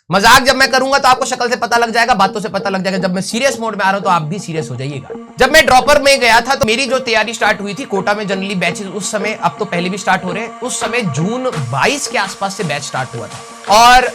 मजाक जब मैं करूंगा तो आपको शक्ल से पता लग जाएगा, बातों से पता लग जाएगा। जब मैं सीरियस मोड में आ रहा हूं तो आप भी सीरियस हो जाइएगा। जब मैं ड्रॉपर में गया था तो मेरी जो तैयारी स्टार्ट हुई थी, कोटा में जनरली बैचेस उस समय, अब तो पहले भी स्टार्ट हो रहे हैं, उस समय जून 22 के आसपास से बैच स्टार्ट हुआ था और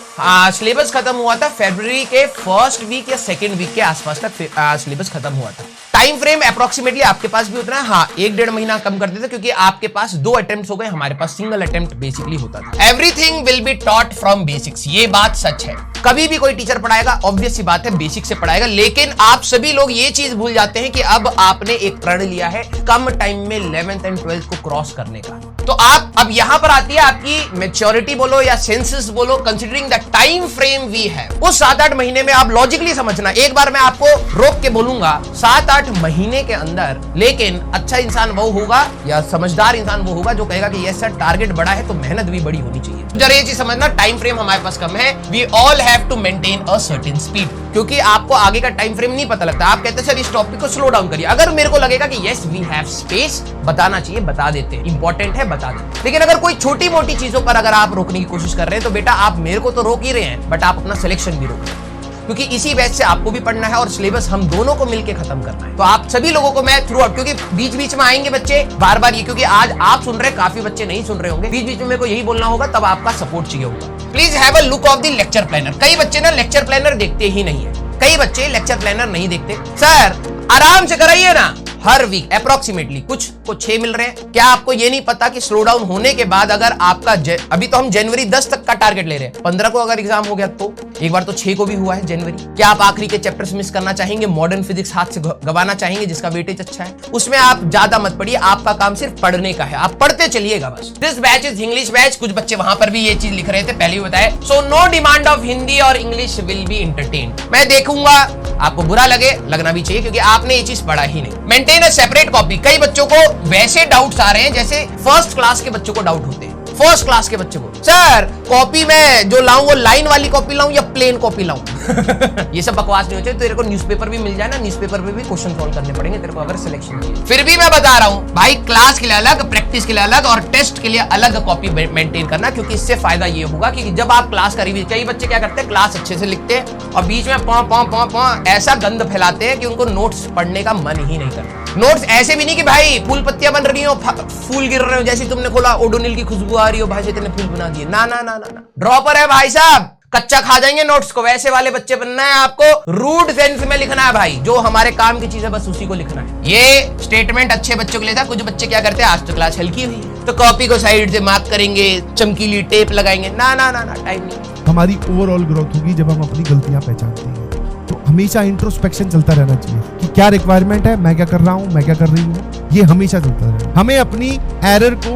सिलेबस खत्म हुआ था फरवरी के फर्स्ट वीक या सेकेंड वीक के आसपास तक सिलेबस खत्म हुआ था। टाइम फ्रेम अप्रोक्सीमेटली आपके पास भी उतना है, हाँ 1-1.5 महीना कम कर देते क्योंकि आपके पास 2 अटेम्प्ट हो गए, हमारे पास सिंगल अटेम्प्ट बेसिकली होता था। Everything will be taught from basics, ये बात सच है। कभी भी कोई टीचर पढ़ाएगा ऑब्वियस सी बात है बेसिक से पढ़ाएगा, लेकिन आप सभी लोग ये चीज भूल जाते हैं कि अब आपने एक प्रण लिया है कम टाइम में 11th एंड 12th को क्रॉस करने का। तो आप अब यहां पर आती है आपकी मैच्योरिटी बोलो या सेंसेस बोलो, considering the time frame we है। उस 7-8 महीने में आप लॉजिकली समझना, एक बार मैं आपको रोक के बोलूंगा 7-8 महीने के अंदर, लेकिन अच्छा इंसान वो होगा या समझदार इंसान वो होगा जो कहेगा कि यस सर टारगेट बड़ा है तो मेहनत भी बड़ी होनी चाहिए। जरा ये चीज समझना, टाइम फ्रेम हमारे पास कम है, we all have to maintain a certain speed, क्योंकि आपको आगे का टाइम फ्रेम नहीं पता लगता। आप कहते हैं सर इस टॉपिक को स्लो डाउन करिए, अगर मेरे को लगेगा कि यस वी हैव स्पेस बताना चाहिए बता देते हैं, इंपॉर्टेंट है बता देते। लेकिन अगर कोई छोटी मोटी चीजों पर अगर आप रोकने की कोशिश कर रहे हैं तो बेटा आप मेरे को तो रोक ही रहे हैं, बट आप अपना सिलेक्शन भी रोक रहे हैं, क्योंकि इसी बैच से आपको भी पढ़ना है और सिलेबस हम दोनों को मिलकर खत्म करना है। तो आप सभी लोगों को मैं थ्रू आउट, क्योंकि बीच बीच में आएंगे बच्चे बार बार, ये क्योंकि आज आप सुन रहे हैं, काफी बच्चे नहीं सुन रहे होंगे, बीच बीच में मेरे को यही बोलना होगा, तब आपका सपोर्ट चाहिए होगा। Please have a look of the lecture planner. कई बच्चे ना लेक्चर प्लानर देखते ही नहीं है, कई बच्चे लेक्चर प्लानर नहीं देखते। सर आराम से कराइए ना, हर वीक अप्रोक्सीमेटली कुछ को 6 मिल रहे हैं। क्या आपको ये नहीं पता कि स्लो डाउन होने के बाद अगर आपका अभी तो हम जनवरी 10 तक का टारगेट ले रहे हैं, 15 को अगर एग्जाम हो गया तो एक बार तो 6 को भी हुआ है जनवरी। क्या आप आखिरी के चैप्टर्स मिस करना चाहेंगे, मॉडर्न फिजिक्स हाथ से गवाना चाहेंगे जिसका वेटेज अच्छा है? उसमें आप ज्यादा मत पढ़िए, आपका काम सिर्फ पढ़ने का है, आप पढ़ते चलिएगा बस। This batch is English batch. कुछ बच्चे वहां पर भी ये चीज लिख रहे थे, पहले भी बताया। So no demand of Hindi और इंग्लिश विल बी एंटरटेन्ड। मैं देखूंगा, आपको बुरा लगे, लगना भी चाहिए क्योंकि आपने ये चीज पढ़ा ही नहीं। Maintain a separate copy. कई बच्चों को वैसे डाउट्स आ रहे हैं जैसे फर्स्ट क्लास के बच्चों को डाउट होते हैं। फर्स्ट क्लास के बच्चे को सर कॉपी में जो लाऊं वो लाइन वाली कॉपी लाऊं या प्लेन कॉपी लाऊं? ये सब बकवास नहीं हो चाहिए। तेरे को न्यूज़पेपर भी मिल जाए ना, न्यूज़पेपर पे भी क्वेश्चन सॉल्व करने पड़ेंगे तेरे को अगर सिलेक्शन चाहिए। फिर भी मैं बता रहा हूं भाई, क्लास के लिए अलग, प्रैक्टिस के लिए अलग और टेस्ट के लिए अलग कॉपी मेंटेन करना, क्योंकि इससे फायदा ये होगा कि जब आप क्लास का रिवीजन, कई बच्चे क्या करते हैं क्लास अच्छे से लिखते हैं और बीच में पौ ऐसा गंद फैलाते हैं कि उनको नोट्स पढ़ने का मन ही नहीं करता। नोट्स ऐसे भी नहीं कि भाई फूल पत्तियां बन रही हो, फूल गिर रहे हो, जैसे तुमने खोला ओडोनिल की खुशबू आ रही हो, भाई से तेने फूल बना दिए। ना ना ना ना, ड्रॉपर है भाई साहब, कच्चा खा जाएंगे नोट्स को। वैसे वाले बच्चे बनना है आपको, रूड सेंस में लिखना है भाई, जो हमारे काम की चीज है बस उसी को लिखना है। ये स्टेटमेंट अच्छे बच्चों के लिए था। कुछ बच्चे क्या करते हैं, आज तो क्लास हल्की हुई है तो कॉपी को साइड से मार्क करेंगे, चमकीली टेप लगाएंगे। ना ना ना ना, टाइम नहीं। हमारी ओवरऑल ग्रोथ होगी जब हम अपनी गलतियां पहचानते हैं। तो हमेशा इंट्रोस्पेक्शन चलता रहना चाहिए कि क्या रिक्वायरमेंट है, मैं क्या कर रहा हूँ, मैं क्या कर रही हूँ, ये हमेशा चलता रहे। हमें अपनी एरर को